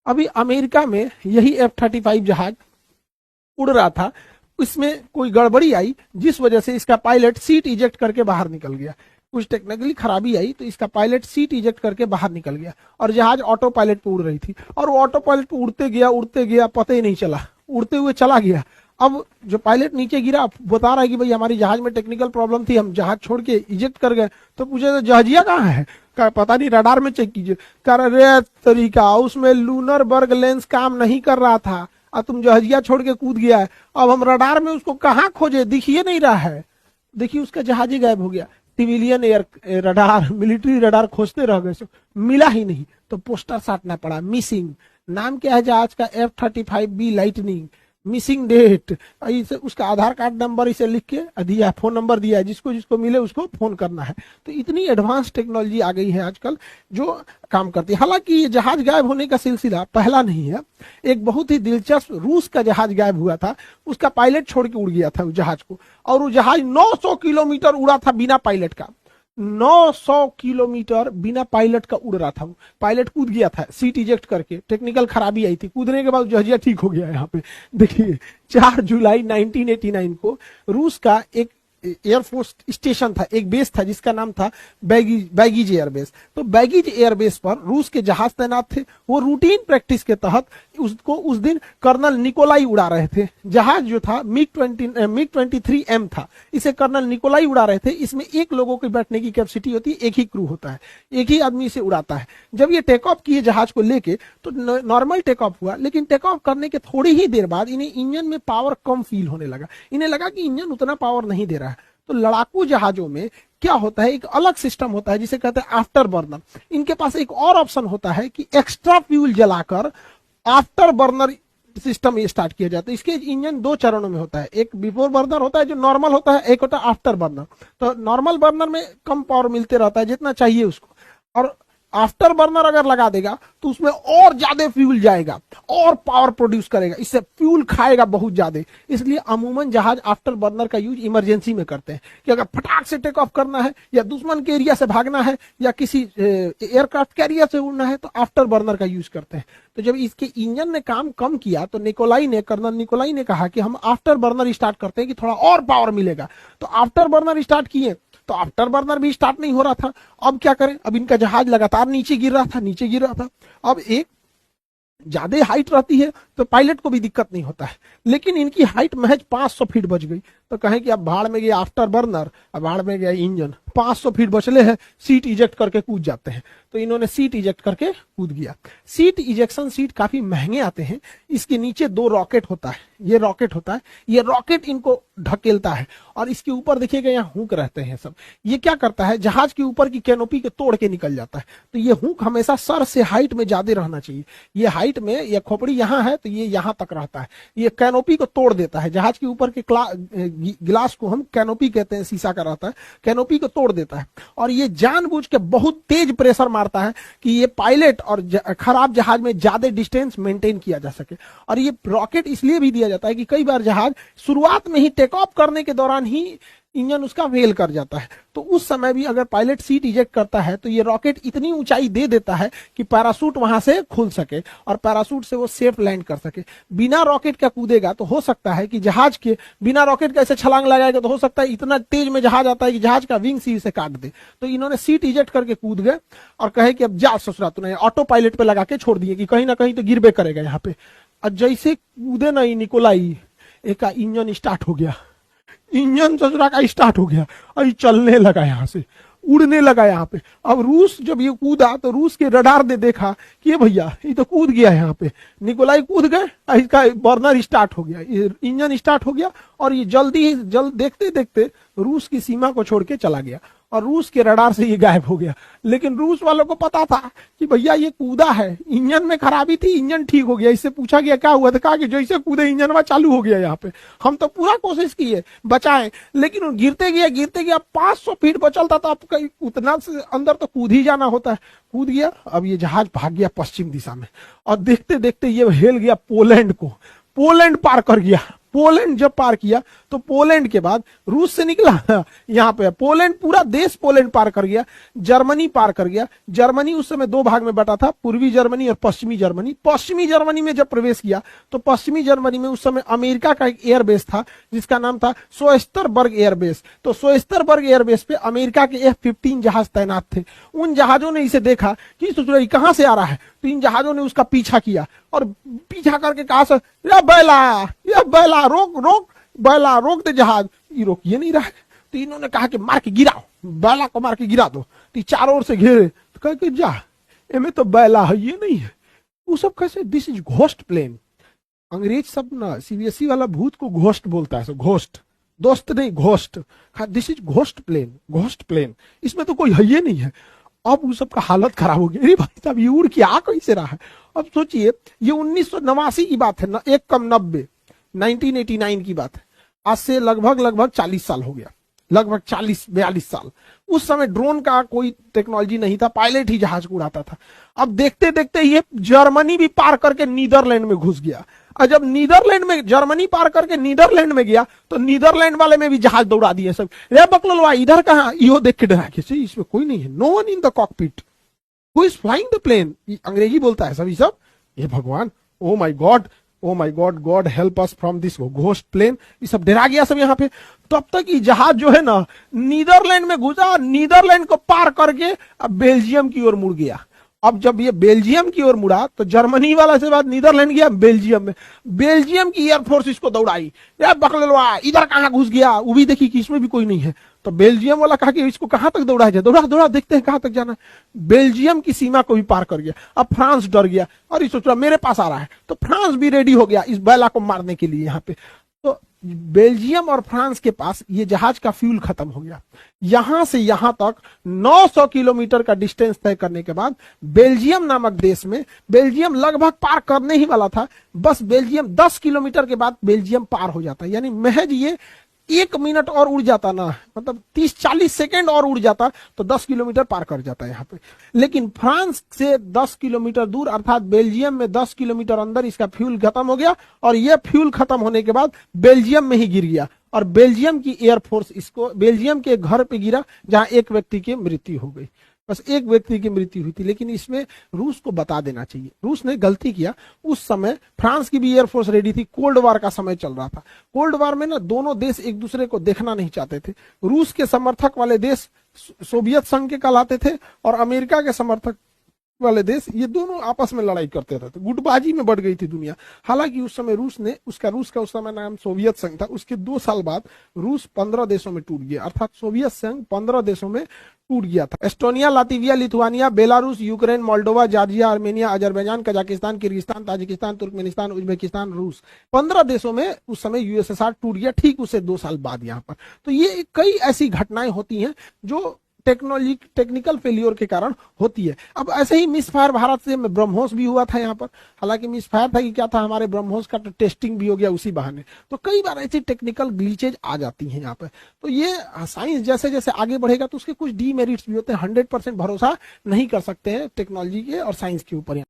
अभी अमेरिका में यही F-35 जहाज उड़ रहा था, इसमें कोई गड़बड़ी आई जिस वजह से इसका पायलट सीट इजेक्ट करके बाहर निकल गया। कुछ टेक्निकली खराबी आई तो इसका पायलट सीट इजेक्ट करके बाहर निकल गया और जहाज ऑटो पायलट पे उड़ रही थी और वो ऑटो पायलट पे उड़ते गया पता ही नहीं चला, उड़ते हुए चला गया। अब जो पायलट नीचे गिरा बता रहा है कि भाई हमारी जहाज में टेक्निकल प्रॉब्लम थी, हम जहाज छोड़ के इजेक्ट कर गए। तो पूछे जहाजिया कहाँ है? पता नहीं, रडार में चेक कीजिए। कर रहे तरीका उसमें लूनर बर्ग लेंस काम नहीं कर रहा था और तुम जहाजिया छोड़ के कूद गया है। अब हम रडार में उसको कहाँ खोजे, दिखिए नहीं रहा है। देखिए उसका जहाज ही गायब हो गया। Civilian air radar, military radar खोजते रह गए, मिला ही नहीं तो पोस्टर साटना पड़ा, मिसिंग। नाम क्या है जहाज का? F-35B lightning, missing date. इसे उसका आधार कार्ड नंबर इसे लिख के दिया, फोन नंबर दिया है, जिसको जिसको मिले उसको फोन करना है। तो इतनी एडवांस टेक्नोलॉजी आ गई है आजकल जो काम करती है। हालांकि ये जहाज गायब होने का सिलसिला पहला नहीं है। एक बहुत ही दिलचस्प रूस का जहाज गायब हुआ था, उसका पायलट छोड़ के उड़ गया था उस जहाज को, और वो जहाज 900 किलोमीटर उड़ा था बिना पायलट का। 900 किलोमीटर बिना पायलट का उड़ रहा था। पायलट कूद गया था सीट इजेक्ट करके, टेक्निकल खराबी आई थी, कूदने के बाद जहाजिया ठीक हो गया। यहाँ पे देखिए 4 जुलाई 1989 को रूस का एक एयरफोर्स स्टेशन था, एक बेस था जिसका नाम था बैगीज एयरबेस। तो बैगीज एयरबेस पर रूस के जहाज तैनात थे। वो रूटीन प्रैक्टिस के तहत उसको उस दिन कर्नल निकोलाई उड़ा रहे थे। जहाज जो था मिग 23M था, इसे कर्नल निकोलाई उड़ा रहे थे। इसमें एक लोगों की बैठने की कैपेसिटी होती है, एक ही क्रू होता है, एक ही आदमी इसे उड़ाता है। जब ये टेक ऑफ किए जहाज को लेके तो नॉर्मल टेक ऑफ हुआ, लेकिन टेक ऑफ करने के थोड़ी ही देर बाद इन्हें इंजन में पावर कम फील होने लगा। इन्हें लगा कि इंजन उतना पावर नहीं दे रहा है। तो लड़ाकू जहाजों में क्या होता है, एक अलग सिस्टम होता है जिसे कहते हैं आफ्टर बर्नर। इनके पास एक और ऑप्शन होता है कि एक्स्ट्रा फ्यूल जलाकर आफ्टर बर्नर सिस्टम ये स्टार्ट किया जाता है। इसके इंजन 2 चरणों में होता है, एक बिफोर बर्नर होता है जो नॉर्मल होता है, एक होता है आफ्टर बर्नर। तो नॉर्मल बर्नर में कम पावर मिलते रहता है जितना चाहिए उसको, और आफ्टर बर्नर अगर लगा देगा तो उसमें और ज्यादा फ्यूल जाएगा और पावर प्रोड्यूस करेगा, इससे फ्यूल खाएगा बहुत ज्यादा। इसलिए अमूमन जहाज आफ्टर बर्नर का यूज इमरजेंसी में करते हैं कि अगर फटाक से टेक ऑफ करना है या दुश्मन के एरिया से भागना है या किसी एयरक्राफ्ट कैरियर से उड़ना है तो आफ्टर बर्नर का यूज करते हैं। तो जब इसके इंजन ने काम कम किया तो कर्नल निकोलाई ने कहा कि हम आफ्टर बर्नर स्टार्ट करते हैं कि थोड़ा और पावर मिलेगा। तो आफ्टर बर्नर स्टार्ट किए तो आफ्टर बर्नर भी स्टार्ट नहीं हो रहा था। अब क्या करें, अब इनका जहाज लगातार नीचे गिर रहा था। अब एक ज्यादा हाइट रहती है तो पायलट को भी दिक्कत नहीं होता है, लेकिन इनकी हाइट महज 500 फीट बच गई। तो कहें कि अब भाड़ में गया आफ्टर बर्नर, अब भाड़ में गया इंजन, 500 फीट बचले हैं, सीट इजेक्ट करके कूद जाते हैं। तो इन्होंने सीट इजेक्ट करके कूद गया। सीट इजेक्शन सीट काफी महंगे आते हैं। इसके नीचे 2 रॉकेट होता है, ये रॉकेट इनको ढकेलता है और इसके ऊपर देखिएगा यहाँ हुक रहते हैं सब। ये क्या करता है, जहाज के ऊपर की कैनोपी के तोड़ के निकल जाता है। तो ये हुक हमेशा सर से हाइट में ज्यादा रहना चाहिए। ये हाइट में, ये खोपड़ी यहाँ है तो ये यहाँ तक रहता है, ये कैनोपी को तोड़ देता है। जहाज के ऊपर के गिलास को हम कैनोपी कहते हैं, शीशा का रहता है, कैनोपी को तोड़ देता है। और ये जानबूझ के बहुत तेज प्रेशर मारता है कि ये पायलट और खराब जहाज में ज्यादा डिस्टेंस मेंटेन किया जा सके। और ये रॉकेट इसलिए भी दिया जाता है कि कई बार जहाज शुरुआत में ही टेक ऑफ करने के दौरान ही इंजन उसका फेल कर जाता है, तो उस समय भी अगर पायलट सीट इजेक्ट करता है तो ये रॉकेट इतनी ऊंचाई दे देता है कि पैराशूट वहां से खुल सके और पैराशूट से वो सेफ लैंड कर सके। बिना रॉकेट का कूदेगा तो हो सकता है कि जहाज के बिना रॉकेट का ऐसे छलांग लगाएगा तो हो सकता है इतना तेज में जहाज आता है कि जहाज का विंग सी से काट दे। तो इन्होंने सीट इजेक्ट करके कूद गए और कहे कि अब जा ससुरा, तूने ऑटो पायलट पे लगा के छोड़ दिए कि कहीं ना कहीं तो गिरबे करेगा यहाँ पे। और जैसे कूदे नहीं निकोलाई, एक इंजन स्टार्ट हो गया, इंजन ससुरा का स्टार्ट हो गया और चलने लगा, यहाँ से उड़ने लगा यहाँ पे। अब रूस जब ये कूदा तो रूस के रडार ने देखा कि ये भैया ये तो कूद गया यहाँ पे। निकोलाई कूद गए, इसका बर्नर स्टार्ट हो गया, ये इंजन स्टार्ट हो गया और ये जल्द देखते देखते रूस की सीमा को छोड़ के चला गया और रूस के रडार से ये गायब हो गया। लेकिन रूस वालों को पता था कि भैया ये कूदा है, इंजन में खराबी थी, इंजन ठीक हो गया। इससे पूछा गया क्या हुआ, था कहा कि जैसे कूदे इंजन में चालू हो गया। यहाँ पे हम तो पूरा कोशिश किए बचाएं, लेकिन गिरते गया 500 फीट बचल था, तो अब उतना से अंदर तो कूद ही जाना होता है। कूद गया, अब ये जहाज भाग गया पश्चिम दिशा में और देखते देखते ये हेल गया पोलैंड को, पोलैंड पार कर गया। पोलैंड जब पार किया तो पोलैंड के बाद रूस से निकला यहाँ पे पोलैंड, पूरा देश पोलैंड पार कर गया, जर्मनी पार कर गया। जर्मनी उस समय दो भाग में बटा था, पूर्वी जर्मनी और पश्चिमी जर्मनी। पश्चिमी जर्मनी में जब प्रवेश किया तो पश्चिमी जर्मनी में उस समय अमेरिका का एक एयरबेस था जिसका नाम था सोएस्टरबर्ग एयरबेस। तो सोएस्टरबर्ग एयरबेस पे अमेरिका के F-15 जहाज तैनात थे। उन जहाजों ने इसे देखा कि सोच रही कहां से आ रहा है, तो इन जहाजों ने उसका पीछा किया और पीछा करके कहा या बैला रोक रोक, बैला रोक दे जहाज। ये रोकिए नहीं रहा, तो इन्होंने कहा कि मार के गिराओ, बैला को मार के गिरा दो। तो चारों ओर से घेरे, तो कह के जा एमे तो बैला है, ये नहीं है। वो सब कैसे, दिस इज घोस्ट प्लेन। अंग्रेज सब ना सीबीएसई वाला भूत को घोस्ट बोलता है, सब घोस्ट, दोस्त नहीं ghost. This is ghost plane, ghost plane, इसमें तो कोई है ये नहीं है। अब उस सबका हालत खराब हो गई, अरे भाई साहब ये उड़ के आ कैसे रहा है। अब सोचिए ये 1989 की बात है ना, 1 1989 की बात है। आज से लगभग 40 साल हो गया, लगभग 40-42 साल। उस समय ड्रोन का कोई टेक्नोलॉजी नहीं था, पायलट ही जहाज को उड़ाता था। अब देखते देखते ये जर्मनी भी पार करके नीदरलैंड में घुस गया, और जब नीदरलैंड में, जर्मनी पार करके नीदरलैंड में गया तो नीदरलैंड वाले में भी जहाज दौड़ा दिए सब। रे बकलोलवा इधर कहां, इहो देख के डरा के, इसमें कोई नहीं है, no one in the cockpit, who is flying the plane. अंग्रेजी बोलता है सब, ये सब, ये भगवान, oh my god, oh my god, god help us from this ghost plane. ये सब डरा गया सब यहाँ पे। तब तक ये जहाज जो है ना नीदरलैंड में घुसा, नीदरलैंड को पार करके अब बेल्जियम की ओर मुड़ गया। अब जब ये बेल्जियम की ओर मुड़ा तो जर्मनी वाला से बाद नीदरलैंड गया बेल्जियम में, बेल्जियम की एयरफोर्स इसको दौड़ाई, बकलवा इधर कहां घुस गया, वो भी देखी कि इसमें भी कोई नहीं है। तो बेल्जियम वाला कहा कि इसको कहां तक दौड़ाया जाए, दौड़ा दौड़ा देखते हैं कहां तक जाना है। बेल्जियम की सीमा को भी पार कर गया। अब फ्रांस डर गया और ये सोच रहा मेरे पास आ रहा है, तो फ्रांस भी रेडी हो गया इस बैला को मारने के लिए यहाँ पे। तो बेल्जियम और फ्रांस के पास ये जहाज का फ्यूल खत्म हो गया। यहां से यहां तक 900 किलोमीटर का डिस्टेंस तय करने के बाद बेल्जियम नामक देश में, बेल्जियम लगभग पार करने ही वाला था, बस बेल्जियम 10 किलोमीटर के बाद बेल्जियम पार हो जाता, यानी महज ये 1 मिनट और उड़ जाता ना, मतलब 30-40 सेकेंड और उड़ जाता तो 10 किलोमीटर पार कर जाता है यहाँ पे। लेकिन फ्रांस से 10 किलोमीटर दूर, अर्थात बेल्जियम में 10 किलोमीटर अंदर इसका फ्यूल खत्म हो गया, और यह फ्यूल खत्म होने के बाद बेल्जियम में ही गिर गया, और बेल्जियम की एयरफोर्स इसको बेल्जियम के घर पे गिरा, जहां एक व्यक्ति की मृत्यु हो गई। बस एक व्यक्ति की मृत्यु हुई थी। लेकिन इसमें रूस को बता देना चाहिए, रूस ने गलती किया। उस समय फ्रांस की भी एयरफोर्स रेडी थी, कोल्ड वार का समय चल रहा था। कोल्ड वार में ना दोनों देश एक दूसरे को देखना नहीं चाहते थे। रूस के समर्थक वाले देश सोवियत संघ के कहलाते थे, और अमेरिका के समर्थक वाले देश, ये दोनों आपस में लड़ाई करते रहते, गुटबाजी में बढ़ गई थी दुनिया। हालांकि उस समय रूस का उस समय नाम सोवियत संघ था। उसके 2 साल बाद रूस 15 देशों में टूट गया, अर्थात सोवियत संघ 15 देशों में टूट गया था। Estonia, Latvia, Lithuania, Belarus, Ukraine, Moldova, Georgia, Armenia, Azerbaijan, Kazakhstan, Kyrgyzstan, Tajikistan, Turkmenistan, Uzbekistan, रूस, 15 देशों में उस समय यूएसएसआर टूट गया, ठीक उससे 2 साल बाद यहाँ पर। तो ये कई ऐसी घटनाएं होती हैं जो टेक्निकल फेलियर के कारण होती है। अब ऐसे ही मिसफायर भारत से ब्रह्मोस भी हुआ था यहाँ पर। हालांकि मिसफायर था कि क्या था, हमारे ब्रह्मोस का तो टेस्टिंग भी हो गया उसी बहाने। तो कई बार ऐसी टेक्निकल ग्लिचेज आ जाती हैं यहाँ पर। तो ये साइंस जैसे जैसे आगे बढ़ेगा तो उसके कुछ डीमेरिट्स भी होते हैं। 100% भरोसा नहीं कर सकते हैं टेक्नोलॉजी के और साइंस के ऊपर।